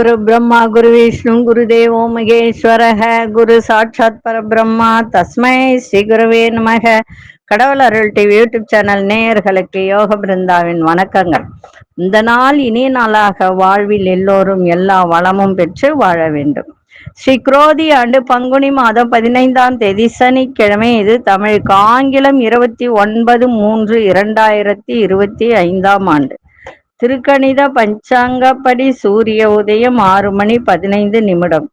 குரு பிரம்மா குரு விஷ்ணு குரு தேவோ மகேஸ்வரக குரு சாட்சாத் பரபிரம்மா தஸ்மை ஸ்ரீ குருவே நமக. கடவுள் அருள் டிவி யூடியூப் சேனல் நேயர்களுக்கு யோக பிருந்தாவின் வணக்கங்கள். இந்த நாள் இனிய நாளாக வாழ்வில் எல்லோரும் எல்லா வளமும் பெற்று வாழ வேண்டும். ஸ்ரீ குரோதி ஆண்டு பங்குனி மாதம் 15ஆம் தேதி சனிக்கிழமை. இது தமிழுக்கு ஆங்கிலம் 29/3/2025 ஆண்டு. திருக்கணித பஞ்சாங்கப்படி சூரிய உதயம் 6 மணி 15 நிமிடம்.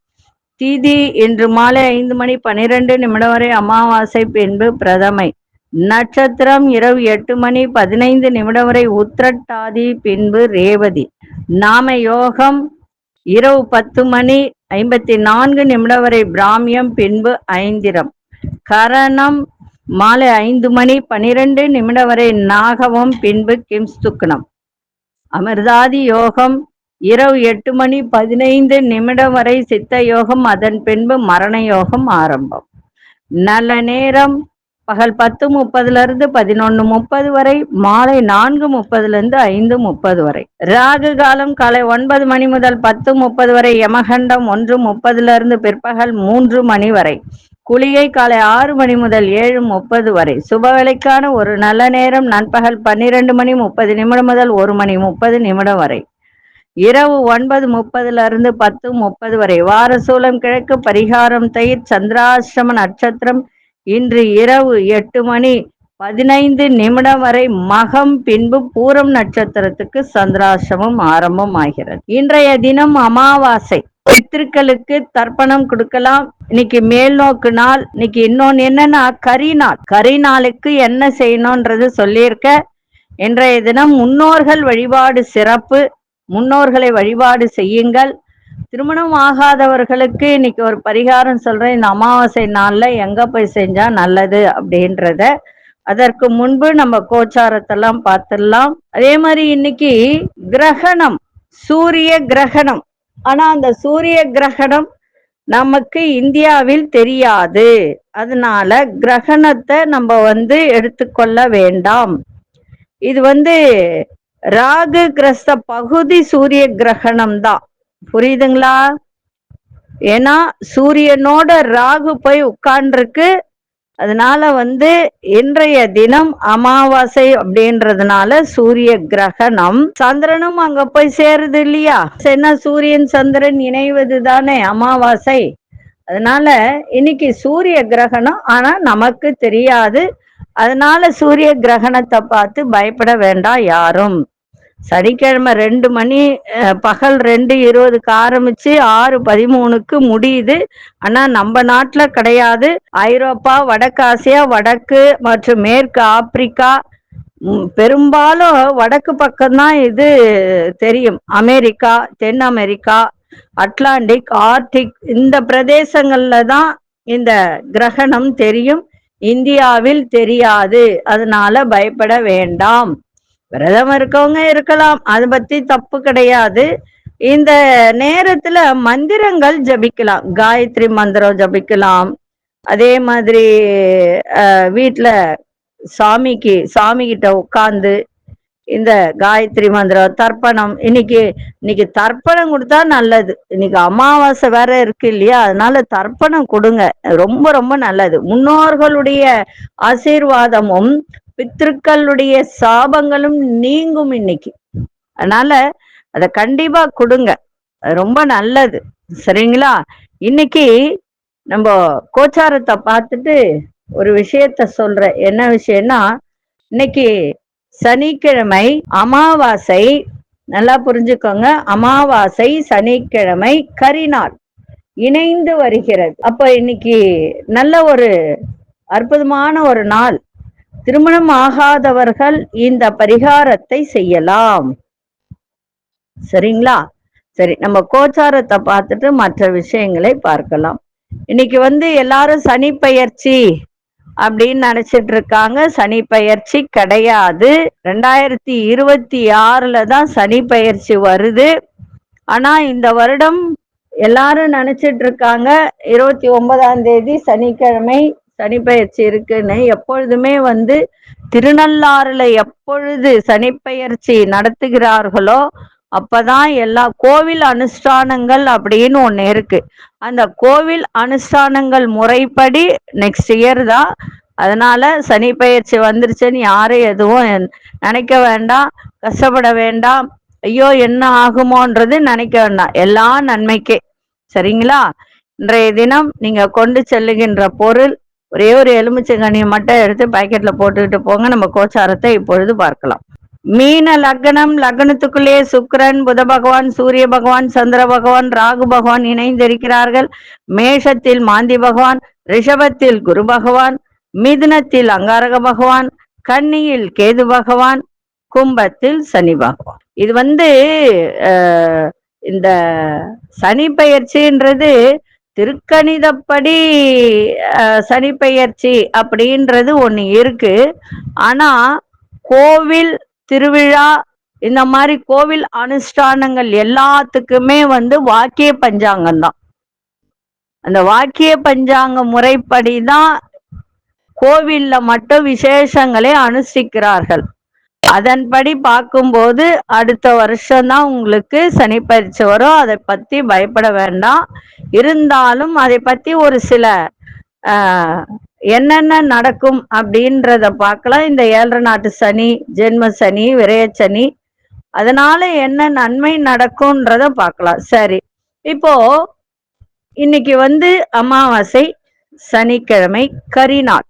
திதி இன்று மாலை 5 மணி 12 நிமிடம் வரை அமாவாசை, பின்பு பிரதமை. நட்சத்திரம் இரவு 8 மணி 15 நிமிடம் வரை உத்திரட்டாதி, பின்பு ரேவதி. நாம யோகம் இரவு 10 மணி 54 நிமிடம் வரை பிராமியம், பின்பு ஐந்திரம். கரணம் மாலை 5 மணி 12 நிமிடம் வரை நாகவம், பின்பு கிம்ஸ்துக்னம். அமிர்தாதி யோகம் இரவு 8 மணி 15 நிமிடம் வரை சித்த யோகம், அதன் பின்பு மரண யோகம் ஆரம்பம். நல்ல நேரம் பகல் 10:30 11:30 வரை, மாலை 4:30 5:30 வரை. ராகு காலம் காலை 9 மணி முதல் 10:30 வரை. யமகண்டம் 1:30 பிற்பகல் 3 மணி வரை. குளிகை காலை 6 மணி முதல் 7:30 வரை. சுபவேளைக்கான ஒரு நல்ல நேரம் நண்பகல் 12 மணி 30 முதல் 1 மணி 30 வரை. இரவு 9:30 10:30 வரை. வாரசூலம் கிழக்கு. பரிகாரம் தயிர். சந்திராசிரம நட்சத்திரம் இன்று இரவு 8 மணி 15 வரை மகம், பின்பு பூரம் நட்சத்திரத்துக்கு சந்திராசிரமம் ஆரம்பம் ஆகிறது. இன்றைய தினம் அமாவாசை. பித்திருக்களுக்கு தர்ப்பணம் கொடுக்கலாம். இன்னைக்கு மேல் நோக்கு நாள். இன்னைக்கு இன்னொன்னு என்னன்னா கரிநாள். கரிநாளுக்கு என்ன செய்யணும்ன்றது சொல்லியிருக்க. இன்றைய தினம் முன்னோர்கள் வழிபாடு சிறப்பு. முன்னோர்களை வழிபாடு செய்யுங்கள். திருமணம் ஆகாதவர்களுக்கு இன்னைக்கு ஒரு பரிகாரம் சொல்றேன். இந்த அமாவாசை நாள்ல எங்க போய் செஞ்சா நல்லது அப்படின்றத. அதற்கு முன்பு நம்ம கோச்சாரத்தெல்லாம் பார்த்துடலாம். அதே மாதிரி இன்னைக்கு கிரகணம், சூரிய கிரகணம். ஆனா அந்த சூரிய கிரகணம் நமக்கு இந்தியாவில் தெரியாது. அதனால கிரகணத்தை நம்ம எடுத்துக்கொள்ள வேண்டாம். இது ராகு கிரஸ்த பகுதி சூரிய கிரகணம் தான். புரியுதுங்களா? ஏன்னா சூரியனோட ராகு போய் உட்கார்ந்துருக்கு. அதனால இன்றைய தினம் அமாவாசை அப்படின்றதுனால சூரிய கிரகணம். சந்திரனும் அங்க போய் சேருது இல்லையா? என்ன, சூரியன் சந்திரன் இணைவது தானே அமாவாசை. அதனால இன்னைக்கு சூரிய கிரகணம், ஆனா நமக்கு தெரியாது. அதனால சூரிய கிரகணத்தை பார்த்து பயப்பட வேண்டாம் யாரும். சனிக்கிழமை 2 மணி பகல் 2:20 ஆரம்பிச்சு 6:13 முடியுது. ஆனா நம்ம நாட்டுல கிடையாது. ஐரோப்பா, வடக்கு ஆசியா, வடக்கு மற்றும் மேற்கு ஆப்பிரிக்கா, பெரும்பாலும் வடக்கு பக்கம்தான் இது தெரியும். அமெரிக்கா, தென் அமெரிக்கா, அட்லாண்டிக், ஆர்டிக் இந்த பிரதேசங்கள்ல தான் இந்த கிரகணம் தெரியும். இந்தியாவில் தெரியாது. அதனால பயப்பட வேண்டாம். விரதம் இருக்கவங்க இருக்கலாம், அது பத்தி தப்பு கிடையாது. இந்த நேரத்துல மந்திரங்கள் ஜபிக்கலாம். காயத்ரி மந்திரம் ஜபிக்கலாம். அதே மாதிரி வீட்டுல சாமி கிட்ட உட்கார்ந்து இந்த காயத்ரி மந்திரம், தர்ப்பணம். இன்னைக்கு தர்ப்பணம் கொடுத்தா நல்லது. இன்னைக்கு அமாவாசை வேற இருக்கு இல்லையா? அதனால தர்ப்பணம் கொடுங்க, ரொம்ப ரொம்ப நல்லது. முன்னோர்களுடைய ஆசீர்வாதமும் பித்ருக்களுடைய சாபங்களும் நீங்கும் இன்னைக்கு. அதனால அத கண்டிப்பா கொடுங்க, ரொம்ப நல்லது. சரிங்களா? இன்னைக்கு நம்ம கோச்சாரத்தை பார்த்துட்டு ஒரு விஷயத்த சொல்றேன். என்ன விஷயம்னா, இன்னைக்கு சனிக்கிழமை அமாவாசை. நல்லா புரிஞ்சுக்கோங்க. அமாவாசை சனிக்கிழமை கரிநாள் இணைந்து வருகிறது. அப்ப இன்னைக்கு நல்ல ஒரு அற்புதமான ஒரு நாள். திருமணம் ஆகாதவர்கள் இந்த பரிகாரத்தை செய்யலாம். சரிங்களா? சரி, நம்ம கோச்சாரத்தை பார்த்துட்டு மற்ற விஷயங்களை பார்க்கலாம். இன்னைக்கு எல்லாரும் சனி பெயர்ச்சி அப்படின்னு நினைச்சிட்டு இருக்காங்க. சனி பெயர்ச்சி கிடையாது. 2026 தான் சனி பெயர்ச்சி வருது. ஆனா இந்த வருடம் எல்லாரும் நினைச்சிட்டு இருக்காங்க 29ஆம் தேதி சனிக்கிழமை சனி பெயர்ச்சி இருக்குன்னு. எப்பொழுதுமே திருநள்ளாறுல எப்பொழுது சனி பெயர்ச்சி நடத்துகிறார்களோ அப்பதான் எல்லா கோவில் அனுஷ்டானங்கள் அப்படின்னு ஒண்ணு இருக்கு. அந்த கோவில் அனுஷ்டானங்கள் முறைப்படி நெக்ஸ்ட் இயர் தான். அதனால சனி பெயர்ச்சி வந்துருச்சுன்னு யாரும் எதுவும் நினைக்க வேண்டாம், கஷ்டப்பட வேண்டாம், ஐயோ என்ன ஆகுமோன்றது நினைக்க வேண்டாம், எல்லாம் நன்மைக்கே. சரிங்களா? இன்றைய தினம் நீங்க கொண்டு செல்லுகின்ற பொருள் ஒரே ஒரு எலுமிச்சங்கனியை மட்டும் எடுத்து பாக்கெட்ல போட்டுக்கிட்டு போங்க. நம்ம கோச்சாரத்தை இப்பொழுது பார்க்கலாம். மீன லக்னம், லக்னத்துக்குள்ளே சுக்கிரன், புத பகவான், சூரிய பகவான், சந்திர பகவான், ராகு பகவான் இணைந்திருக்கிறார்கள். மேஷத்தில் மாந்தி பகவான், ரிஷபத்தில் குரு பகவான், மிதுனத்தில் அங்காரக பகவான், கன்னியில் கேது பகவான், கும்பத்தில் சனி பகவான். இது இந்த சனி பெயர்ச்சின்றது திருக்கணிதப்படி சனி பெயர்ச்சி அப்படின்றது ஒண்ணு இருக்கு. ஆனா கோவில் திருவிழா இந்த மாதிரி கோவில் அனுஷ்டானங்கள் எல்லாத்துக்குமே வாக்கிய பஞ்சாங்கம் தான். அந்த வாக்கிய பஞ்சாங்க முறைப்படிதான் கோவில்ல மட்டும் விசேஷங்களை அனுஷ்டிக்கிறார்கள். அதன்படி பார்க்கும்போது அடுத்த வருஷம்தான் உங்களுக்கு சனி பயிற்சி வரும். அதை பத்தி பயப்பட வேண்டாம். இருந்தாலும் அதை பத்தி ஒரு சில என்னென்ன நடக்கும் அப்படின்றத பார்க்கலாம். இந்த 7 நாட்டு சனி, ஜென்ம சனி, விரயச்சனி, அதனால என்ன நன்மை நடக்கும்ன்றத பார்க்கலாம். சரி, இப்போ இன்னைக்கு அமாவாசை, சனிக்கிழமை, கரிநாள்.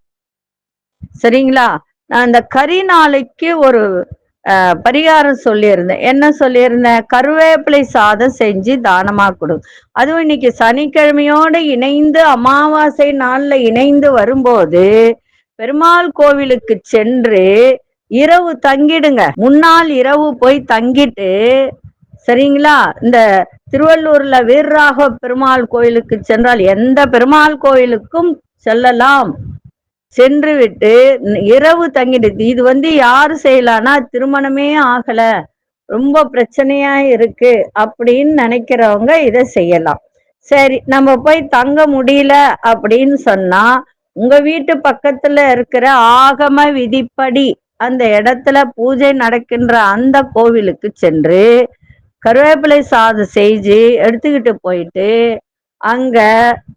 சரிங்களா? நான் இந்த கரிநாளைக்கு ஒரு பரிகாரம் சொல்லியிருந்தேன். என்ன சொல்லியிருந்தேன்? கருவேப்பிலை சாதம் செஞ்சு தானமா கொடு. அதுவும் இன்னைக்கு சனிக்கிழமையோடு இணைந்து அமாவாசை நாள்ல இணைந்து வரும்போது பெருமாள் கோவிலுக்கு சென்று இரவு தங்கிடுங்க. முன்னாள் இரவு போய் தங்கிட்டு, சரிங்களா, இந்த திருவள்ளூர்ல வீரராக பெருமாள் கோயிலுக்கு சென்றால் எந்த பெருமாள் கோயிலுக்கும் செல்லலாம். சென்று விட்டு இரவு தங்கிடுது. இது யாரு செய்யலாம்னா திருமணமே ஆகல, ரொம்ப பிரச்சனையா இருக்கு அப்படின்னு நினைக்கிறவங்க இதை செய்யலாம். சரி, நம்ம போய் தங்க முடியல அப்படின்னு சொன்னா உங்க வீட்டு பக்கத்துல இருக்கிற ஆகம விதிப்படி அந்த இடத்துல பூஜை நடக்கின்ற அந்த கோவிலுக்கு சென்று கருவேப்பிலை சாதம் செஞ்சு எடுத்துக்கிட்டு போயிட்டு அங்க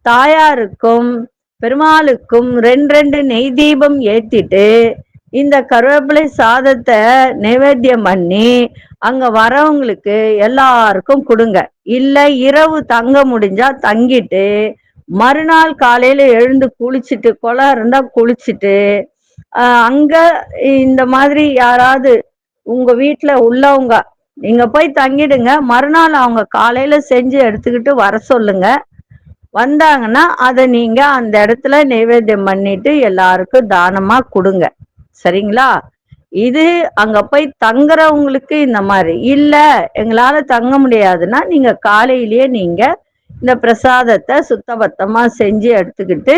தாயாருக்கும் பெருமாளுக்கும் 2 நெய் தீபம் ஏத்திட்டு இந்த கருவேப்பிலை சாதத்தை நைவேத்தியம் பண்ணி அங்க வரவங்களுக்கு எல்லாருக்கும் கொடுங்க. இல்ல இரவு தங்க முடிஞ்சா தங்கிட்டு மறுநாள் காலையில எழுந்து குளிச்சுட்டு, குளம் இருந்தா குளிச்சுட்டு அங்க இந்த மாதிரி யாராவது உங்க வீட்டுல உள்ளவங்க நீங்க போய் தங்கிடுங்க. மறுநாள் அவங்க காலையில செஞ்சு எடுத்துக்கிட்டு வர சொல்லுங்க. வந்தாங்கன்னா அதை நீங்க அந்த இடத்துல நைவேத்தியம் பண்ணிட்டு எல்லாருக்கும் தானமா கொடுங்க. சரிங்களா? இது அங்க போய் தங்குறவங்களுக்கு இந்த மாதிரி. இல்ல எங்களால தங்க முடியாதுன்னா நீங்க காலையிலேயே நீங்க இந்த பிரசாதத்தை சுத்தபத்தமா செஞ்சு எடுத்துக்கிட்டு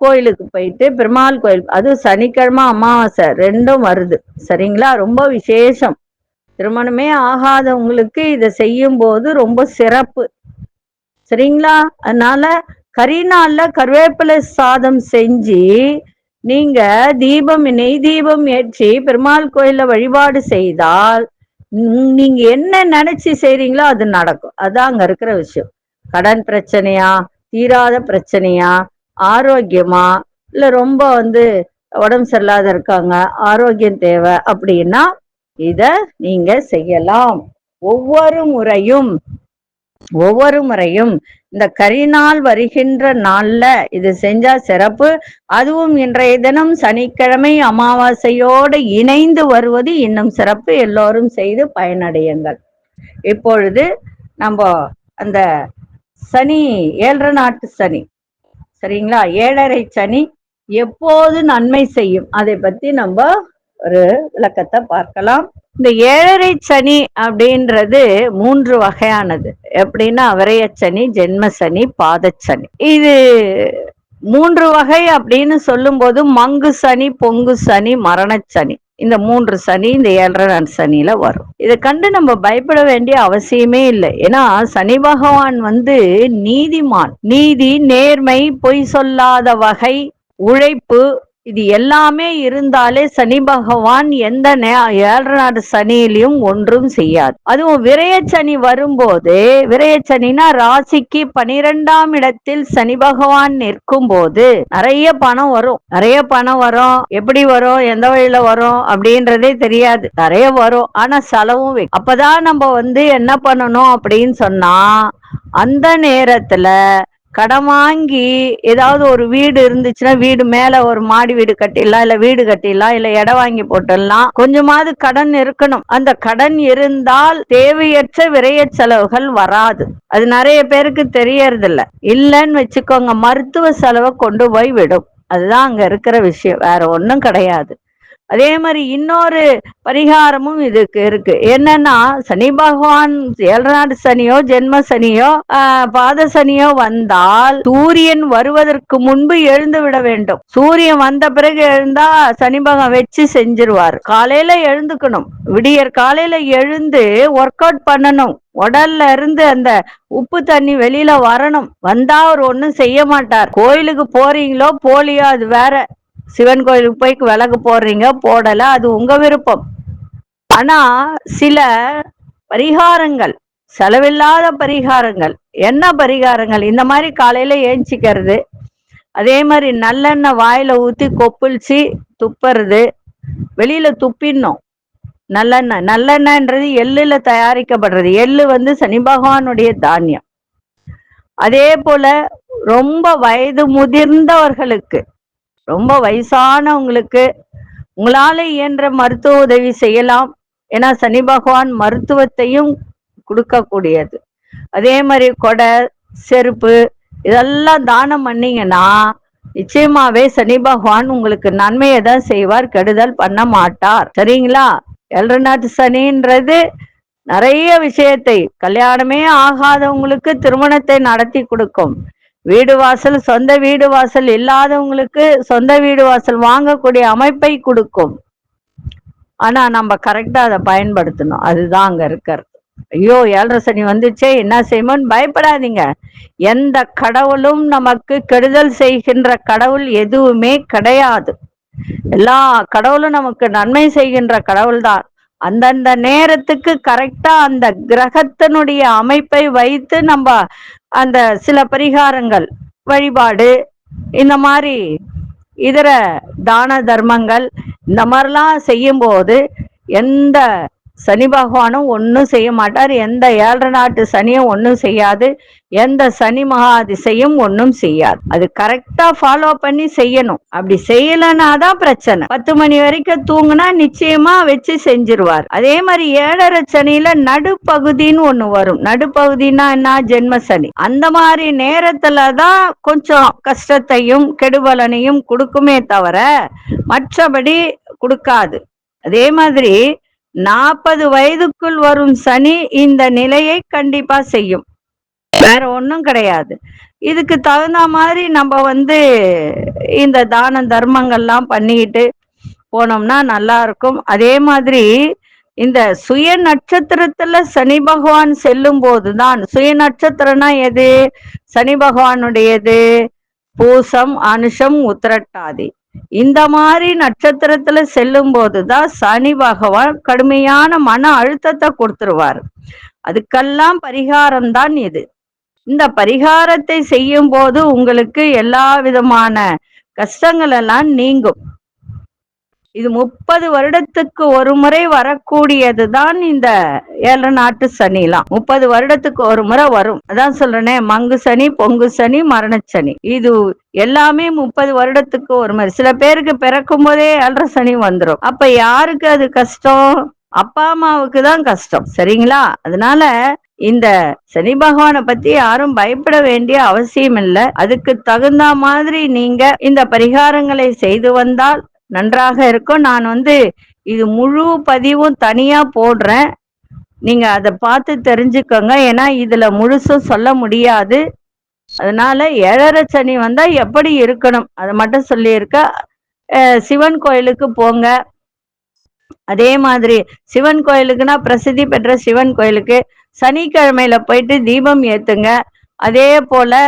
கோயிலுக்கு போயிட்டு பெருமாள் கோயில், அது சனிக்கிழமை அமாவாசை 2ம் வருது. சரிங்களா? ரொம்ப விசேஷம். திருமணமே ஆகாதவங்களுக்கு இதை செய்யும் போது ரொம்ப சிறப்பு. சரிங்களா? அதனால கரிநாள்ல கருவேப்பிலை சாதம் செஞ்சு நீங்க நெய் தீபம் ஏற்றி பெருமாள் கோயில்ல வழிபாடு செய்தால் நீங்க என்ன நினைச்சு செய்றீங்களோ அது நடக்கும். அதான் அங்க இருக்கிற விஷயம். கடன் பிரச்சனையா, தீராத பிரச்சனையா, ஆரோக்கியமா, இல்ல ரொம்ப உடம்பு சரியில்லாத இருக்காங்க, ஆரோக்கியம் தேவை அப்படின்னா இத நீங்க செய்யலாம். ஒவ்வொரு முறையும் இந்த கரிநாள் வருகின்ற நாள்ல இது செஞ்சா சிறப்பு. அதுவும் இன்றைய தினம் சனிக்கிழமை அமாவாசையோடு இணைந்து வருவது இன்னும் சிறப்பு. எல்லோரும் செய்து பயனடையுங்கள். இப்பொழுது நம்ம அந்த சனி 7 நாட்டு சனி, சரிங்களா, 7.5 சனி எப்போது நன்மை செய்யும் அதை பத்தி நம்ம ஒரு விளக்கத்தை பார்க்கலாம். இந்த 7.5 சனி அப்படின்றது 3 வகையானது. எப்படின்னா விரயச்சனி, ஜென்மசனி, பாதச்சனி. இது 3 வகை அப்படின்னு சொல்லும் போது மங்கு சனி, பொங்கு சனி, மரணச்சனி, இந்த 3 சனி இந்த 7.5 சனியில வரும். இதை கண்டு நம்ம பயப்பட வேண்டிய அவசியமே இல்லை. ஏன்னா சனி பகவான் நீதிமான். நீதி, நேர்மை, பொய் சொல்லாத வகை, உழைப்பு, இது எல்லாமே இருந்தாலே சனி பகவான் எந்த 7 நாடு சனியிலையும் ஒன்றும் செய்யாது. அதுவும் விரய சனி வரும்போது, விரய சனினா ராசிக்கு 12ஆம் இடத்தில் சனி பகவான் நிற்கும் போது நிறைய பணம் வரும். நிறைய பணம் வரும். எப்படி வரும், எந்த வழியில வரும் அப்படின்றதே தெரியாது. நிறைய வரும், ஆனா செலவும் அப்பதான் நம்ம என்ன பண்ணணும் அப்படின்னு சொன்னா, அந்த நேரத்துல கடன் வாங்கி ஏதாவது ஒரு வீடு இருந்துச்சுன்னா வீடு மேல ஒரு மாடி வீடு கட்டிடலாம், இல்ல வீடு கட்டிடலாம், இல்ல இடம் வாங்கி போட்டுடலாம். கொஞ்சமாவது கடன் இருக்கணும். அந்த கடன் இருந்தால் தேவையற்ற விரைய செலவுகள் வராது. அது நிறைய பேருக்கு தெரியறது இல்லன்னு வச்சுக்கோங்க, மருத்துவ செலவை கொண்டு போய் விடும். அதுதான் அங்க இருக்கிற விஷயம், வேற ஒண்ணும் கிடையாது. அதே மாதிரி இன்னொரு பரிகாரமும் இதுக்கு இருக்கு. என்னன்னா, சனி பகவான் 7 நாடு சனியோ ஜென்ம சனியோ பாத சனியோ வந்தால் சூரியன் வருவதற்கு முன்பு எழுந்து விட வேண்டும். சூரியன் வந்த பிறகு எழுந்தா சனி பகவான் வச்சு செஞ்சிருவார். காலையில எழுந்துக்கணும், விடியற் காலையில எழுந்து ஒர்க் அவுட் பண்ணணும். உடல்ல இருந்து அந்த உப்பு தண்ணி வெளியில வரணும். வந்தா அவர் ஒண்ணும் செய்ய மாட்டார். கோயிலுக்கு போறீங்களோ போலியோ அது வேற. சிவன் கோயிலுக்கு போய் விளக்கு போடுறீங்க போடல, அது உங்க விருப்பம். ஆனா சில பரிகாரங்கள், செலவில்லாத பரிகாரங்கள். என்ன பரிகாரங்கள்? இந்த மாதிரி காலையில ஏஞ்சிக்கிறது, அதே மாதிரி நல்லெண்ணெய் வாயில ஊத்தி கொப்புளிச்சு துப்புறது, வெளியில துப்பிடணும். நல்லெண்ணெய்ன்றது எள்ளுல தயாரிக்கப்படுறது. எள்ளு சனி பகவானுடைய தானியம். அதே போல ரொம்ப வயது முதிர்ந்தவர்களுக்கு, ரொம்ப வயசானவங்களுக்கு உங்களால இயன்ற மருத்துவ உதவி செய்யலாம். ஏன்னா சனி பகவான் மருத்துவத்தையும் கொடுக்கக்கூடியது. அதே மாதிரி கொடை, செருப்பு இதெல்லாம் தானம் பண்ணீங்கன்னா நிச்சயமாவே சனி பகவான் உங்களுக்கு நன்மையை தான் செய்வார், கெடுதல் பண்ண மாட்டார். சரிங்களா? 7 நாட்டு சனின்றது நிறைய விஷயத்தை, கல்யாணமே ஆகாதவங்களுக்கு திருமணத்தை நடத்தி கொடுக்கும். வீடு வாசல், சொந்த வீடு வாசல் இல்லாதவங்களுக்கு சொந்த வீடு வாசல் வாங்கக்கூடிய அமைப்பை கொடுக்கும். ஆனா நம்ம கரெக்டா அதை பயன்படுத்தணும். அதுதான் அங்க இருக்கிறது. ஐயோ 7 சனி வந்துச்சே என்ன செய்யணும்னு பயப்படாதீங்க. எந்த கடவுளும் நமக்கு கெடுதல் செய்கின்ற கடவுள் எதுவுமே கிடையாது. எல்லா கடவுளும் நமக்கு நன்மை செய்கின்ற கடவுள் தான். அந்தந்த நேரத்துக்கு கரெக்டா அந்த கிரகத்தினுடைய அமைப்பை வைத்து நம்ம அந்த சில பரிகாரங்கள், வழிபாடு, இந்த மாதிரி இதர தான தர்மங்கள் இந்த மாதிரிலாம் செய்யும் போது எந்த சனி பகவானும் ஒன்றும் செய்ய மாட்டார். எந்த 7 நாட்டு சனியும் ஒன்றும் செய்யாது. எந்த சனி மகாதிசையும் ஒன்றும் செய்யாது. அது கரெக்டா ஃபாலோ பண்ணி செய்யணும். அப்படி செய்யலனாதான் பிரச்சனை. 10 மணி வரைக்கும் தூங்குனா நிச்சயமா வச்சு செஞ்சிருவார். அதே மாதிரி 7.5 சனியில நடுப்பகுதின்னு ஒண்ணு வரும். நடுப்பகுதினா என்ன? ஜென்ம சனி. அந்த மாதிரி நேரத்துலதான் கொஞ்சம் கஷ்டத்தையும் கெடுபலனையும் கொடுக்குமே தவிர மற்றபடி கொடுக்காது. அதே மாதிரி 40 வயதுக்குள் வரும் சனி இந்த நிலையை கண்டிப்பா செய்யும், வேற ஒண்ணும் கிடையாது. இதுக்கு தகுந்த மாதிரி நம்ம இந்த தான தர்மங்கள்லாம் பண்ணிக்கிட்டு போனோம்னா நல்லா இருக்கும். அதே மாதிரி இந்த சுய நட்சத்திரத்துல சனி பகவான் செல்லும் போதுதான், சுய நட்சத்திரம்னா எது? சனி பகவானுடையது பூசம், அனுஷம், உத்திரட்டாதி. இந்த மாதிரி நட்சத்திரத்துல செல்லும் போதுதான் சனி பகவான் கடுமையான மன அழுத்தத்தை கொடுத்துருவார். அதுக்கெல்லாம் பரிகாரம் தான் இது. இந்த பரிகாரத்தை செய்யும் போது உங்களுக்கு எல்லா விதமான கஷ்டங்கள் எல்லாம் நீங்கும். இது 30 வருடத்துக்கு ஒரு முறை வரக்கூடியதுதான் இந்த 7 நாட்டு சனிலாம். 30 வருடத்துக்கு ஒரு முறை வரும். அதான் சொல்றேனே, மங்கு சனி, பொங்கு சனி, மரண சனி. இது எல்லாமே 30 வருடத்துக்கு ஒரு முறை. சில பேருக்கு பிறக்கும் போதே 7 சனி வந்துடும். அப்ப யாருக்கு அது கஷ்டம்? அப்பா அம்மாவுக்கு தான் கஷ்டம். சரிங்களா? அதனால இந்த சனி பகவானை பத்தி யாரும் பயப்பட வேண்டிய அவசியம் இல்லை. அதுக்கு தகுந்த மாதிரி நீங்க இந்த பரிகாரங்களை செய்து வந்தால் நன்றாக இருக்கும். நான் இது முழு பதிவும் தனியா போடுறேன், நீங்க அதை பார்த்து தெரிஞ்சுக்கோங்க. ஏன்னா இதுல முழுசும் சொல்ல முடியாது. அதனால 7.5 சனி வந்தா எப்படி இருக்கணும் அதை மட்டும் சொல்லியிருக்க. சிவன் கோயிலுக்கு போங்க. அதே மாதிரி சிவன் கோயிலுக்குன்னா பிரசித்தி பெற்ற சிவன் கோயிலுக்கு சனிக்கிழமையில போயிட்டு தீபம் ஏத்துங்க. அதே போல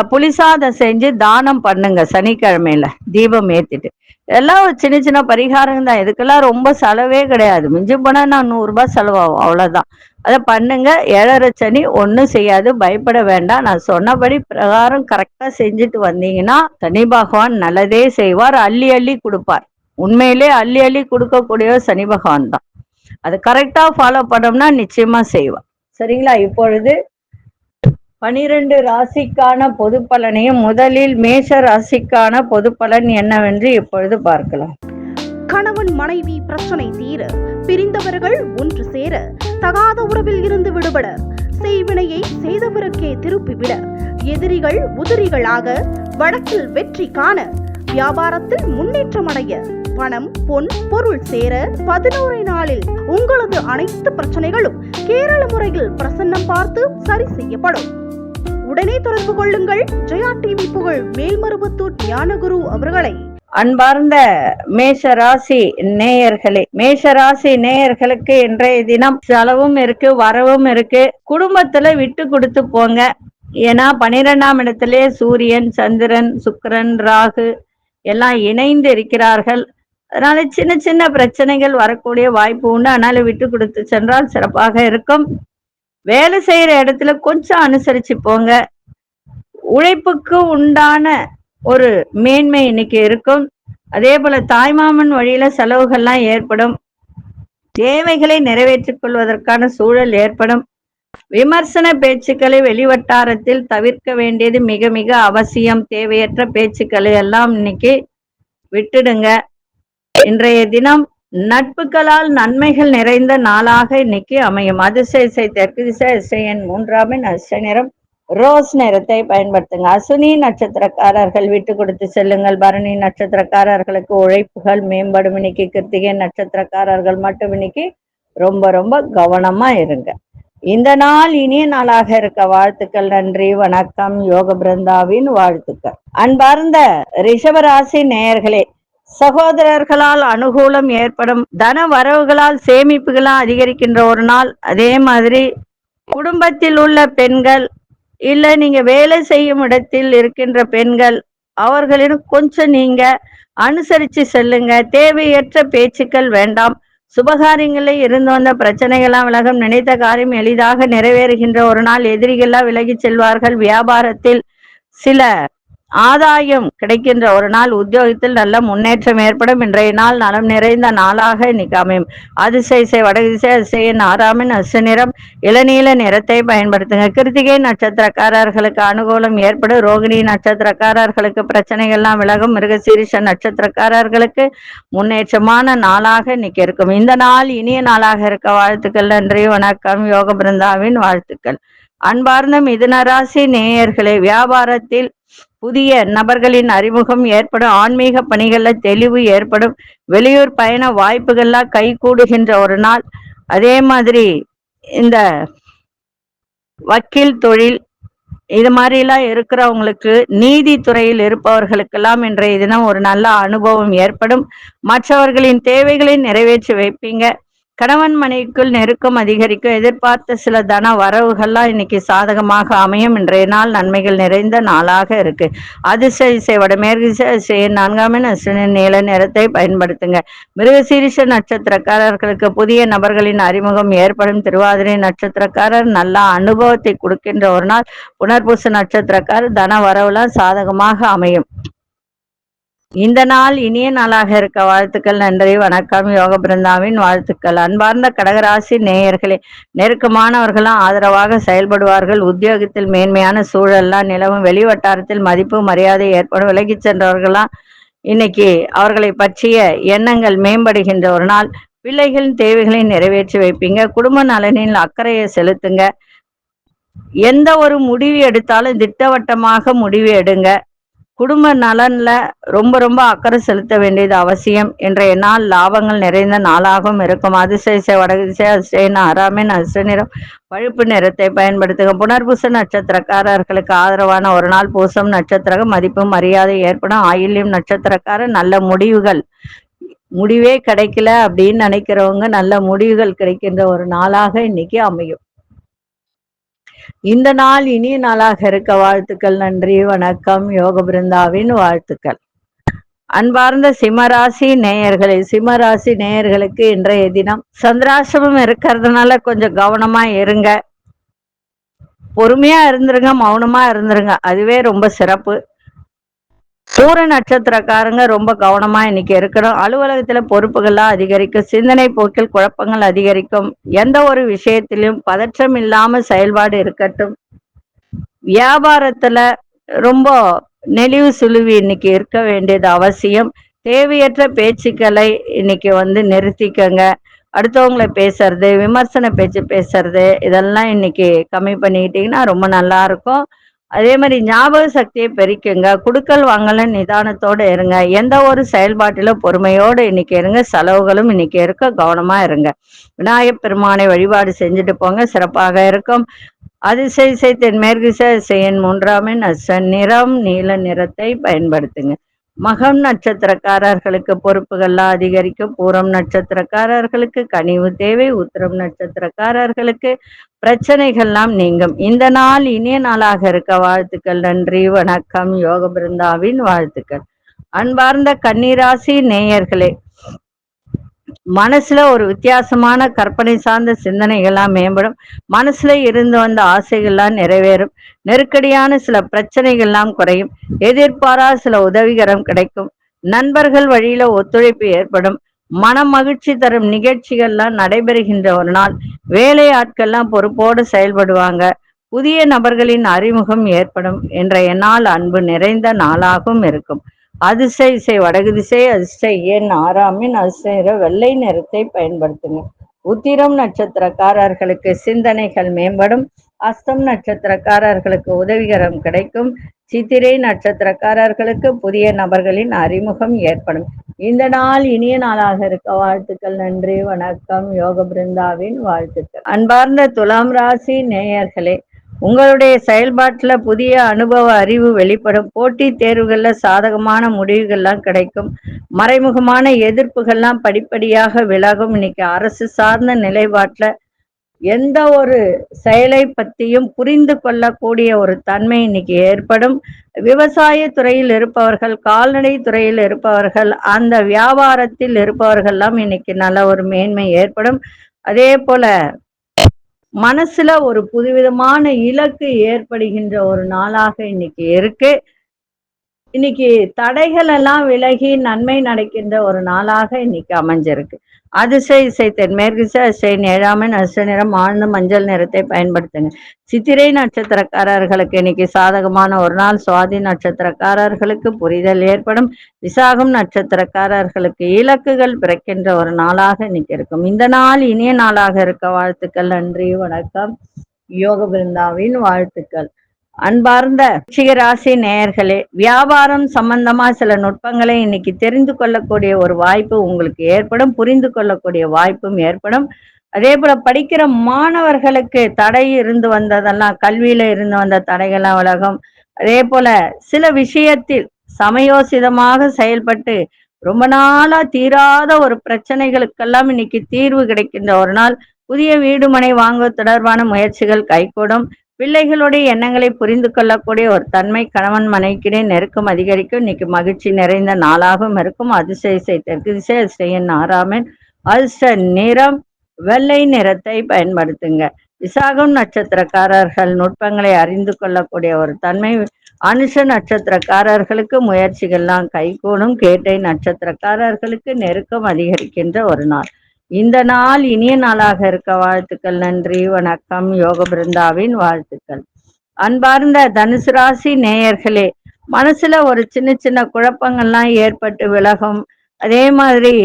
புளிசாதம் செஞ்சு தானம் பண்ணுங்க. சனிக்கிழமையில தீபம் ஏத்திட்டு எல்லாம் ஒரு சின்ன சின்ன பரிகாரம் தான். இதுக்கெல்லாம் ரொம்ப செலவே கிடையாது. மிஞ்சி போனா நான் 100 ரூபாய் செலவாகும், அவ்வளவுதான். அதை பண்ணுங்க. 7:30 சனி ஒன்றும் செய்யாது, பயப்பட வேண்டாம். நான் சொன்னபடி பிரகாரம் கரெக்டா செஞ்சுட்டு வந்தீங்கன்னா சனி பகவான் நல்லதே செய்வார், அள்ளி அள்ளி கொடுப்பார். உண்மையிலே அள்ளி அள்ளி கொடுக்கக்கூடிய சனி பகவான் தான். அது கரெக்டா ஃபாலோ பண்ணோம்னா நிச்சயமா செய்வார். சரிங்களா? இப்பொழுது 12 ராசிக்கான பொது பலனையும் முதலில் மேஷ ராசிக்கான பொது பலன் என்னவென்று இப்பொழுது பார்க்கலாம். கணவன் மனைவி பிரச்சனை தீர, பிரிந்தவர்கள் ஒன்று சேர, தகாத உறவில் இருந்து விடுபட, செய்வினையை செய்தவருக்கே திருப்பிவிட, எதிரிகள் உதிரிகளாக, வழக்கில் வெற்றி காண, வியாபாரத்தில் முன்னேற்றம் அடைய, பணம் பொன் பொருள் சேர 11 நாளில் உங்களது அனைத்து பிரச்சனைகளும் கேரள முறையில் பிரசன்னம் பார்த்து சரி செய்யப்படும். உடனே தொடர்பு கொள்ளுங்கள் ஜெயா டிவி புகழ் மேல்மருவத்தூர் ஞானகுரு அவர்களை. அன்பார்ந்த மேஷராசி நேயர்களே, மேஷராசி நேயர்களுக்கு இன்றைய தினம் செலவும் இருக்கு, வரவும் இருக்கு. குடும்பத்துல விட்டு கொடுத்து போங்க. ஏன்னா 12ஆம் இடத்திலே சூரியன், சந்திரன், சுக்கிரன், ராகு எல்லாம் இணைந்து இருக்கிறார்கள். அதனால சின்ன சின்ன பிரச்சனைகள் வரக்கூடிய வாய்ப்பு உண்டு. அதனால விட்டு கொடுத்து சென்றால் சிறப்பாக இருக்கும். வேலை செய்யற இடத்துல கொஞ்சம் அனுசரிச்சு போங்க. உழைப்புக்கு உண்டான ஒரு மேன்மை இன்னைக்கு இருக்கும். அதே போல தாய்மாமன் வழியில செலவுகள்லாம் ஏற்படும். தேவைகளை நிறைவேற்றிக் கொள்வதற்கான சூழல் ஏற்படும். விமர்சன பேச்சுக்களை வெளிவட்டாரத்தில் தவிர்க்க வேண்டியது மிக மிக அவசியம். தேவையற்ற பேச்சுக்களை எல்லாம் இன்னைக்கு விட்டுடுங்க. இன்றைய தினம் நட்புகளால் நன்மைகள் நிறைந்த நாளாக இன்னைக்கு அமையும். அதிசய தெற்கு திசை, அதிசயன் 3ஆம் அதிர்ஷ்ட நிறம் ரோஸ் நிறத்தை பயன்படுத்துங்க. அசுனி நட்சத்திரக்காரர்கள் விட்டு கொடுத்து செல்லுங்கள். பரணி நட்சத்திரக்காரர்களுக்கு உழைப்புகள் மேம்படும். இன்னைக்கு கிருத்திகை நட்சத்திரக்காரர்கள் மட்டும் இன்னைக்கு ரொம்ப ரொம்ப கவனமா இருங்க. இந்த நாள் இனிய நாளாக இருக்க வாழ்த்துக்கள். நன்றி, வணக்கம். யோக பிருந்தாவின் வாழ்த்துக்கள். அன்பார்ந்த ரிஷபராசி நேயர்களே, சகோதரர்களால் அனுகூலம் ஏற்படும். தன வரவுகளால் சேமிப்புகளால் அதிகரிக்கின்ற ஒரு நாள். அதே மாதிரி குடும்பத்தில் உள்ள பெண்கள், இல்ல நீங்க வேலை செய்யும் இடத்தில் இருக்கின்ற பெண்கள், அவர்களிடம் கொஞ்சம் நீங்க அனுசரிச்சு செல்லுங்க. தேவையற்ற பேச்சுக்கள் வேண்டாம். சுபகாரியங்களில் இருந்து வந்த பிரச்சனைகள்லாம் விலகும். நினைத்த காரியம் எளிதாக நிறைவேறுகின்ற ஒரு நாள். எதிரிகள்லாம் விலகி செல்வார்கள். வியாபாரத்தில் சில ஆதாயம் கிடைக்கின்ற ஒரு நாள். உத்தியோகத்தில் நல்ல முன்னேற்றம் ஏற்படும். இன்றைய நாள் நலம் நிறைந்த நாளாக இன்னைக்கு அமையும். அதிசய வடதிசை, அதிசயன் 6ஆம் அதிர்ஷ்ட நிறம் இளநீல நிறத்தை பயன்படுத்துங்க. கிருத்திகை நட்சத்திரக்காரர்களுக்கு அனுகூலம் ஏற்படும். ரோகிணி நட்சத்திரக்காரர்களுக்கு பிரச்சனைகள்லாம் விலகும். மிருகசீரிஷ நட்சத்திரக்காரர்களுக்கு முன்னேற்றமான நாளாக இன்னைக்கு இருக்கும். இந்த நாள் இனிய நாளாக இருக்க வாழ்த்துக்கள். நன்றி, வணக்கம். யோக பிருந்தாவின் வாழ்த்துக்கள். அன்பார்ந்த மிதுனராசி நேயர்களே, வியாபாரத்தில் புதிய நபர்களின் அறிமுகம் ஏற்படும். ஆன்மீக பணிகள்ல தெளிவு ஏற்படும். வெளியூர் பயண வாய்ப்புகள்லாம் கை கூடுகின்ற ஒரு நாள். அதே மாதிரி இந்த வக்கீல் தொழில் இது மாதிரிலாம் இருக்கிறவங்களுக்கு, நீதித்துறையில் இருப்பவர்களுக்கெல்லாம் இன்றைய தினம் ஒரு நல்ல அனுபவம் ஏற்படும். மற்றவர்களின் தேவைகளை நிறைவேற்றி வைப்பீங்க. கணவன் மனைவிக்குள் நெருக்கம் அதிகரிக்கும். எதிர்பார்த்த சில தன வரவுகள்லாம் இன்னைக்கு சாதகமாக அமையும். இன்றைய நாள் நன்மைகள் நிறைந்த நாளாக இருக்கு. அதிசய வடமேற்கு திசை, 4ஆம் நீல நிறத்தை பயன்படுத்துங்க. மிருகசீரிஷ நட்சத்திரக்காரர்களுக்கு புதிய நபர்களின் அறிமுகம் ஏற்படும். திருவாதிரை நட்சத்திரக்காரர் நல்ல அனுபவத்தை கொடுக்கின்ற ஒரு நாள். புனர்பூச நட்சத்திரக்காரர் தன வரவுலாம் சாதகமாக அமையும். இந்த நாள் இனிய நாளாக இருக்க வாழ்த்துக்கள். நன்றி, வணக்கம். யோக பிருந்தாவின் வாழ்த்துக்கள். அன்பார்ந்த கடகராசி நேயர்களே, நெருக்கமானவர்களும் ஆதரவாக செயல்படுவார்கள். உத்தியோகத்தில் மேன்மையான சூழல்லாம் நிலவும். வெளிவட்டாரத்தில் மதிப்பு மரியாதை ஏற்படும். விலகி சென்றவர்களாம் இன்னைக்கு அவர்களை பற்றிய எண்ணங்கள் மேம்படுகின்ற ஒரு நாள். பிள்ளைகளின் தேவைகளை நிறைவேற்றி வைப்பீங்க. குடும்ப நலனில் அக்கறையை செலுத்துங்க. எந்த ஒரு முடிவு எடுத்தாலும் திட்டவட்டமாக முடிவு எடுங்க. குடும்ப நலன்ல ரொம்ப ரொம்ப அக்கறை செலுத்த வேண்டியது அவசியம். இன்றைய நாள் லாபங்கள் நிறைந்த நாளாகவும் இருக்கும். அதிசய வடதிசை, அதிசயன் 6ஆம் அதிர்ஷ்ட நிறம் பழுப்பு நிறத்தை பயன்படுத்துங்க. புனர்பூச நட்சத்திரக்காரர்களுக்கு ஆதரவான ஒரு நாள். பூசம் நட்சத்திரம் மதிப்பு மரியாதை ஏற்படும். ஆயில்யம் நட்சத்திரக்காரர் நல்ல முடிவே கிடைக்கல அப்படின்னு நினைக்கிறவங்க நல்ல முடிவுகள் கிடைக்கின்ற ஒரு நாளாக இன்னைக்கு அமையும். இந்த நாள் இனிய நாளாக இருக்க வாழ்த்துக்கள். நன்றி, வணக்கம். யோக பிருந்தாவின் வாழ்த்துக்கள். அன்பார்ந்த சிம்மராசி நேயர்களே, சிம்மராசி நேயர்களுக்கு இன்றைய தினம் சந்திராசிரமம் இருக்கிறதுனால கொஞ்சம் கவனமா இருங்க. பொறுமையா இருந்துருங்க, மௌனமா இருந்துருங்க, அதுவே ரொம்ப சிறப்பு. பூர நட்சத்திரக்காரங்க ரொம்ப கவனமா இன்னைக்கு இருக்கணும். அலுவலகத்துல பொறுப்புகள்லாம் அதிகரிக்கும், சிந்தனை போக்கில் குழப்பங்கள் அதிகரிக்கும், எந்த ஒரு விஷயத்திலும் பதற்றம் இல்லாம செயல்பாடு இருக்கட்டும். வியாபாரத்துல ரொம்ப நெளிவு சுழுவி இன்னைக்கு இருக்க வேண்டியது அவசியம். தேவையற்ற பேச்சுக்களை இன்னைக்கு நிறுத்திக்கங்க. அடுத்தவங்களை பேசுறது, விமர்சன பேச்சு பேசுறது, இதெல்லாம் இன்னைக்கு கம்மி பண்ணிக்கிட்டீங்கன்னா ரொம்ப நல்லா இருக்கும். அதே மாதிரி ஞாபக சக்தியை பெருக்குங்க. குடுக்கல் வாங்கல நிதானத்தோட இருங்க. எந்த ஒரு செயல்பாட்டில பொறுமையோடு இன்னைக்கு இருங்க. செலவுகளும் இன்னைக்கு இருக்க, கவனமா இருங்க. விநாயகப் பெருமானை வழிபாடு செஞ்சுட்டு போங்க, சிறப்பாக இருக்கும். அதிசய தென்மேற்கு திசையின் 3ஆம் எண் நிறம் நீல நிறத்தை பயன்படுத்துங்க. மகம் நட்சத்திரக்காரர்களுக்கு பொறுப்புகள்லாம் அதிகரிக்கும். பூரம் நட்சத்திரக்காரர்களுக்கு கனிவு தேவை. உத்திரம் நட்சத்திரக்காரர்களுக்கு பிரச்சனைகள்லாம் நீங்கும். இந்த நாள் இனிய நாளாக இருக்க வாழ்த்துக்கள். நன்றி, வணக்கம். யோக பிருந்தாவின் வாழ்த்துக்கள். அன்பார்ந்த கன்னிராசி நேயர்களே, மனசுல ஒரு வித்தியாசமான கற்பனை சார்ந்த சிந்தனைகள்லாம் மேம்படும். மனசுல இருந்து வந்த ஆசைகள்லாம் நிறைவேறும். நெருக்கடியான சில பிரச்சனைகள்லாம் குறையும். எதிர்பாராத சில உதவிகரம் கிடைக்கும். நண்பர்கள் வழியில ஒத்துழைப்பு ஏற்படும். மன மகிழ்ச்சி தரும் நிகழ்ச்சிகள்லாம் நடைபெறுகின்ற ஒரு நாள். வேலை ஆட்கள்லாம் பொறுப்போடு செயல்படுவாங்க. புதிய நபர்களின் அறிமுகம் ஏற்படும். இன்றைய நாள் அன்பு நிறைந்த நாளாகவும் இருக்கும். அதிசய வடகு திசை, அதிர்ஷ்ட எண் 6ஆம் எண், அதிர்ஷ்ட வெள்ளை நிறத்தை பயன்படுத்துங்க. உத்திரம் நட்சத்திரக்காரர்களுக்கு சிந்தனைகள் மேம்படும். அஸ்தம் நட்சத்திரக்காரர்களுக்கு உதவிகரம் கிடைக்கும். சித்திரை நட்சத்திரக்காரர்களுக்கு புதிய நபர்களின் அறிமுகம் ஏற்படும். இந்த நாள் இனிய நாளாக இருக்க வாழ்த்துக்கள். நன்றி, வணக்கம். யோக பிருந்தாவின் வாழ்த்துக்கள். அன்பார்ந்த துலாம் ராசி நேயர்களே, உங்களுடைய செயல்பாட்டுல புதிய அனுபவ அறிவு வெளிப்படும். போட்டி தேர்வுகள்ல சாதகமான முடிவுகள்லாம் கிடைக்கும். மறைமுகமான எதிர்ப்புகள்லாம் படிப்படியாக விலகும். இன்னைக்கு அரசு சார்ந்த நிலைப்பாட்டுல எந்த ஒரு செயலை பற்றியும் புரிந்து கொள்ளக்கூடிய ஒரு தன்மை இன்னைக்கு ஏற்படும். விவசாய துறையில் இருப்பவர்கள், கால்நடை துறையில் இருப்பவர்கள், அந்த வியாபாரத்தில் இருப்பவர்கள்லாம் இன்னைக்கு நல்ல ஒரு மேன்மை ஏற்படும். அதே போல மனசுல ஒரு புதுவிதமான இலக்கு ஏற்படுகின்ற ஒரு நாளாக இன்னைக்கு இருக்கு. இன்னைக்கு தடைகள் எல்லாம் விலகி நன்மை நடக்கின்ற ஒரு நாளாக இன்னைக்கு அமைஞ்சிருக்கு. அதிசய தென்மேற்கு திசை 7ஆம் எண், அதிர்ஷ்ட நிறம் ஆழ்ந்த மஞ்சள் நிறத்தை பயன்படுத்துங்க. சித்திரை நட்சத்திரக்காரர்களுக்கு இன்னைக்கு சாதகமான ஒரு நாள். சுவாதி நட்சத்திரக்காரர்களுக்கு புரிதல் ஏற்படும். விசாகம் நட்சத்திரக்காரர்களுக்கு இலக்குகள் பிறக்கின்ற ஒரு நாளாக இன்னைக்கு இருக்கும். இந்த நாள் இனிய நாளாக இருக்க வாழ்த்துக்கள். நன்றி, வணக்கம். யோக பிருந்தாவின் வாழ்த்துக்கள். அன்பார்ந்த ராசி நேயர்களே, வியாபாரம் சம்பந்தமா சில நுட்பங்களை இன்னைக்கு தெரிந்து கொள்ளக்கூடிய ஒரு வாய்ப்பு உங்களுக்கு ஏற்படும். புரிந்து கொள்ளக்கூடிய வாய்ப்பும் ஏற்படும். அதே போல படிக்கிற மாணவர்களுக்கு தடை இருந்து வந்ததெல்லாம், கல்வியில இருந்து வந்த தடைகள்லாம் விலகும். அதே போல சில விஷயத்தில் சமயோசிதமாக செயல்பட்டு ரொம்ப நாளா தீராத ஒரு பிரச்சனைகளுக்கெல்லாம் இன்னைக்கு தீர்வு கிடைக்கின்ற ஒரு நாள். புதிய வீடு மனை வாங்குவது தொடர்பான முயற்சிகள் கைகூடும். பிள்ளைகளுடைய எண்ணங்களை புரிந்து கொள்ளக்கூடிய ஒரு தன்மை கணவன் மனைவிக்கிடையே நெருக்கம் அதிகரிக்கும். இன்னைக்கு மகிழ்ச்சி நிறைந்த நாளாகவும் இருக்கும். அதிசய தெற்கு திசை, அதிர்ஷ்ட எண் 6ஆம் எண், அதிர்ஷ்ட நிறம் வெள்ளை நிறத்தை பயன்படுத்துங்க. விசாகம் நட்சத்திரக்காரர்கள் நுட்பங்களை அறிந்து கொள்ளக்கூடிய ஒரு தன்மை. அனுஷ நட்சத்திரக்காரர்களுக்கு முயற்சிகள்லாம் கைகூடும். கேட்டை நட்சத்திரக்காரர்களுக்கு நெருக்கம் அதிகரிக்கின்ற ஒரு நாள். இந்த நாள் இனிய நாளாக இருக்க வாழ்த்துக்கள். நன்றி, வணக்கம். யோக பிருந்தாவின் வாழ்த்துக்கள். அன்பார்ந்த தனுசு ராசி நேயர்களே, மனசுல ஒரு சின்ன சின்ன குழப்பங்கள்லாம் ஏற்பட்டு விலகும். அதே மாதிரி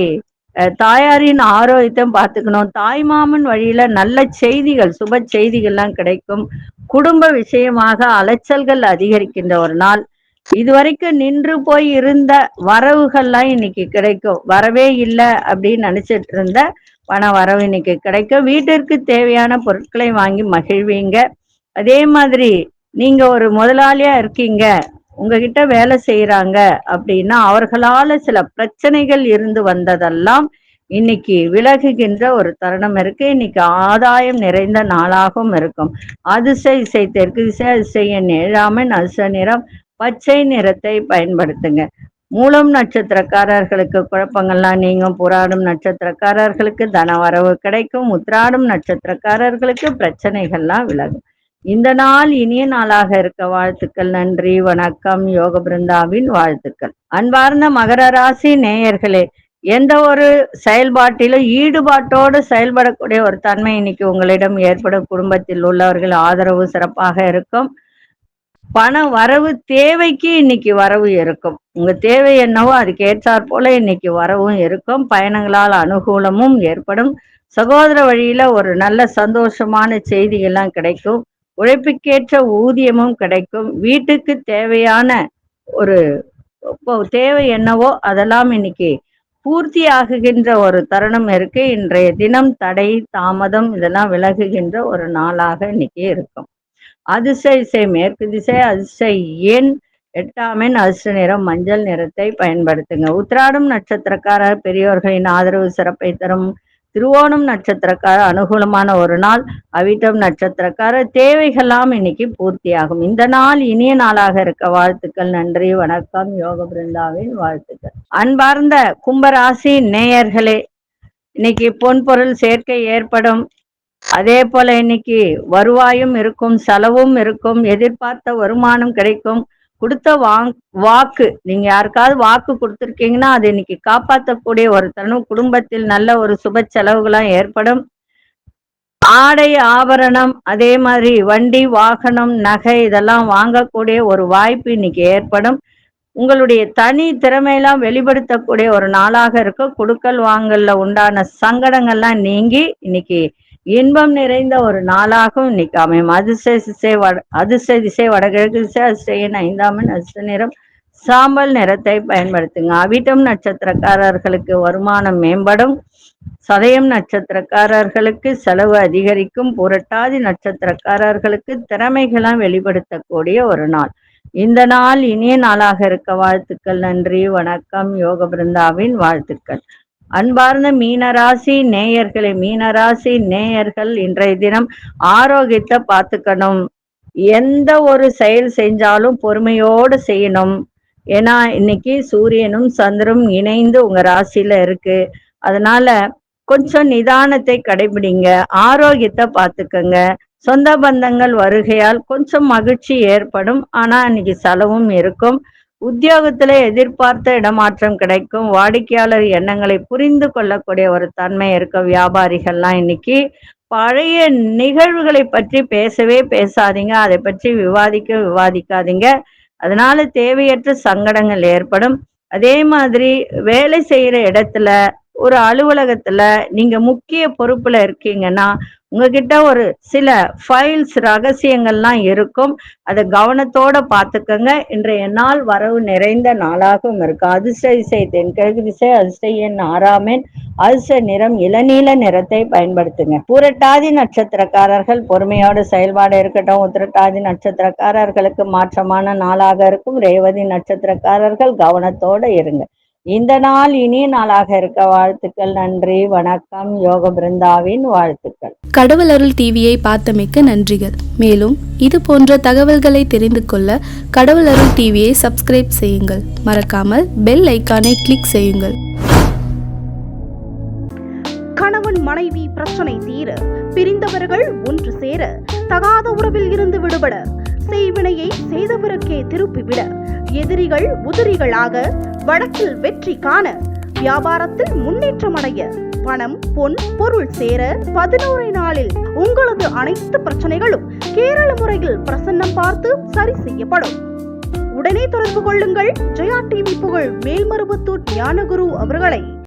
தாயாரின் ஆரோக்கியத்தை பார்த்துக்கணும். தாய்மாமன் வழியில நல்ல செய்திகள், சுப செய்திகள்லாம் கிடைக்கும். குடும்ப விஷயமாக அலைச்சல்கள் அதிகரிக்கின்ற ஒரு நாள். இதுவரைக்கும் நின்று போய் இருந்த வரவுகள்லாம் இன்னைக்கு கிடைக்கும். வரவே இல்லை அப்படின்னு நினைச்சிட்டு இருந்த பண வரவு இன்னைக்கு கிடைக்கும். வீட்டிற்கு தேவையான பொருட்களை வாங்கி மகிழ்வீங்க. அதே மாதிரி நீங்க ஒரு முதலாளியா இருக்கீங்க, உங்ககிட்ட வேலை செய்யறாங்க அப்படின்னா அவர்களால சில பிரச்சனைகள் இருந்து வந்ததெல்லாம் இன்னைக்கு விலகுகின்ற ஒரு தருணம் இருக்கு. இன்னைக்கு ஆதாயம் நிறைந்த நாளாகவும் இருக்கும். அதிசய தெற்கு திசை, அதிசய எண் 7ஆம் எண், அதிர்ஷ்ட நிறம் பச்சை நிறத்தை பயன்படுத்துங்க. மூலம் நட்சத்திரக்காரர்களுக்கு குழப்பங்கள்லாம் நீங்கும். புராடும் நட்சத்திரக்காரர்களுக்கு தனவரவு கிடைக்கும். உத்திராடும் நட்சத்திரக்காரர்களுக்கு பிரச்சனைகள்லாம் விலகும். இந்த நாள் இனிய நாளாக இருக்க வாழ்த்துக்கள். நன்றி, வணக்கம். யோக பிருந்தாவின் வாழ்த்துக்கள். அன்பார்ந்த மகர ராசி நேயர்களே, எந்த ஒரு செயல்பாட்டிலும் ஈடுபாட்டோடு செயல்படக்கூடிய ஒரு தன்மை இன்னைக்கு உங்களிடம் ஏற்படும். குடும்பத்தில் உள்ளவர்கள் ஆதரவு சிறப்பாக இருக்கும். பண வரவு தேவைக்கு இன்னைக்கு வரவு இருக்கும். உங்க தேவை என்னவோ அதுக்கு ஏற்றாற் போல இன்னைக்கு வரவும் இருக்கும். பயணங்களால் அனுகூலமும் ஏற்படும். சகோதர வழியில ஒரு நல்ல சந்தோஷமான செய்திகள்லாம் கிடைக்கும். உழைப்புக்கேற்ற ஊதியமும் கிடைக்கும். வீட்டுக்கு தேவையான ஒரு தேவை என்னவோ அதெல்லாம் இன்னைக்கு பூர்த்தி ஆகுகின்ற ஒரு தருணம் இருக்கு. இன்றைய தினம் தடை தாமதம் இதெல்லாம் விலகுகின்ற ஒரு நாளாக இன்னைக்கு இருக்கும். அதிர்ஷ்ட திசை மேற்கு திசை. அதிர்ஷ்ட எண் 8ஆம் எண். அதிர்ஷ்ட நிறம் மஞ்சள் நிறத்தை பயன்படுத்துங்க. உத்திராடம் நட்சத்திரக்காரர் பெரியோர்களின் ஆதரவு சிறப்பை தரும். திருவோணம் நட்சத்திரக்காரர் அனுகூலமான ஒரு நாள். அவிட்டம் நட்சத்திரக்காரர் தேவைகள்லாம் இன்னைக்கு பூர்த்தியாகும். இந்த நாள் இனிய நாளாக இருக்க வாழ்த்துக்கள். நன்றி, வணக்கம். யோக பிருந்தாவின் வாழ்த்துக்கள். அன்பார்ந்த கும்பராசி நேயர்களே, இன்னைக்கு பொன்பொருள் சேர்க்கை ஏற்படும். அதே போல இன்னைக்கு வருவாயும் இருக்கும், செலவும் இருக்கும். எதிர்பார்த்த வருமானம் கிடைக்கும். கொடுத்த வாக்கு, நீங்க யாருக்காவது வாக்கு கொடுத்துருக்கீங்கன்னா அது இன்னைக்கு காப்பாற்றக்கூடிய ஒரு தருணம். குடும்பத்தில் நல்ல ஒரு சுப செலவுகளாம் ஏற்படும். ஆடை ஆபரணம், அதே மாதிரி வண்டி வாகனம் நகை இதெல்லாம் வாங்கக்கூடிய ஒரு வாய்ப்பு இன்னைக்கு ஏற்படும். உங்களுடைய தனி திறமையெல்லாம் வெளிப்படுத்தக்கூடிய ஒரு நாளாக இருக்கும். கொடுக்கல் வாங்கல்ல உண்டான சங்கடங்கள்லாம் நீங்கி இன்னைக்கு இன்பம் நிறைந்த ஒரு நாளாகவும் இன்னைக்கு அமையும். அதிர்ஷ்ட திசை வடகிழக்கு திசை. அதிர்ஷ்ட எண் 5ஆம் எண். அதிர்ஷ்ட நிறம் சாம்பல் நிறத்தை பயன்படுத்துங்க. அவிட்டம் நட்சத்திரக்காரர்களுக்கு வருமானம் மேம்படும். சதயம் நட்சத்திரக்காரர்களுக்கு செலவு அதிகரிக்கும். புரட்டாதி நட்சத்திரக்காரர்களுக்கு திறமைகளாம் வெளிப்படுத்தக்கூடிய ஒரு நாள். இந்த நாள் இனிய நாளாக இருக்க வாழ்த்துக்கள். நன்றி, வணக்கம். யோக பிருந்தாவின் வாழ்த்துக்கள். அன்பார்ந்த மீனராசி நேயர்களே, மீனராசி நேயர்கள் இன்றைய தினம் ஆரோக்கியத்தை பார்த்துக்கணும். எந்த ஒரு செயல் செஞ்சாலும் பொறுமையோடு செய்யணும். ஏன்னா இன்னைக்கு சூரியனும் சந்திரனும் இணைந்து உங்க ராசியில இருக்கு. அதனால கொஞ்சம் நிதானத்தை கடைபிடிங்க. ஆரோக்கியத்தை பார்த்துக்கங்க. சொந்த பந்தங்கள் வருகையால் கொஞ்சம் மகிழ்ச்சி ஏற்படும். ஆனா இன்னைக்கு செலவும் இருக்கும். உத்தியோகத்துல எதிர்பார்த்த இடமாற்றம் கிடைக்கும். வாடிக்கையாளர் எண்ணங்களை புரிந்து கொள்ளக்கூடிய ஒரு தன்மை இருக்கும். வியாபாரிகள்லாம் இன்னைக்கு பழைய நிகழ்வுகளை பற்றி பேசவே பேசாதீங்க. அதை பற்றி விவாதிக்காதீங்க. அதனால தேவையற்ற சங்கடங்கள் ஏற்படும். அதே மாதிரி வேலை செய்யற இடத்துல, ஒரு அலுவலகத்துல நீங்க முக்கிய பொறுப்புல இருக்கீங்கன்னா உங்ககிட்ட ஒரு சில ஃபைல்ஸ் ரகசியங்கள்லாம் இருக்கும். அதை கவனத்தோட பார்த்துக்கங்க. இன்றைய நாள் வரவு நிறைந்த நாளாகவும் இருக்கு. அதிர்ஷ்ட திசை தென்கிழக்கு திசை. அதிர்ஷ்ட எண் 6ஆம் எண். அதிர்ஷ்ட நிறம் இளநீல நிறத்தை பயன்படுத்துங்க. புரட்டாதி நட்சத்திரக்காரர்கள் பொறுமையோட செயல்பாடு இருக்கட்டும். உத்திரட்டாதி நட்சத்திரக்காரர்களுக்கு மாற்றமான நாளாக இருக்கும். ரேவதி நட்சத்திரக்காரர்கள் கவனத்தோட இருங்க. இந்த நாள் இனிய நாளாக இருக்க வாழ்த்துக்கள். நன்றி, வணக்கம். யோக பிருந்தாவின் வாழ்த்துக்கள். கடவுள் அருள் டிவியை பார்த்தமைக்கு நன்றிகள். மேலும் இது போன்ற தகவல்களை தெரிந்து கொள்ள கடவுள் அருள் டிவியை சப்ஸ்கிரைப் செய்யுங்கள். மறக்காமல் பெல் ஐக்கானை கிளிக் செய்யுங்கள். கணவன் மனைவி பிரச்சனை தீர, பிரிந்தவர்கள் ஒன்று சேர, தகாத உறவில் இருந்து விடுபட, செய்வினையை செய்தவருக்கே திருப்பிவிட, எதிரிகள் உதிரிகளாக, வழக்கில் வெற்றி காண, வியாபாரத்தில் முன்னேற்றம் அடைய, பணம் பொன் பொருள் சேர 11 நாளில் உங்களது அனைத்து பிரச்சனைகளும் கேரள முறையில் பிரசன்னம் பார்த்து சரி செய்யப்படும். உடனே தொடர்பு கொள்ளுங்கள். ஜெயா டிவி புகழ் மேல்மருவத்தூர் ஞானகுரு அவர்களை.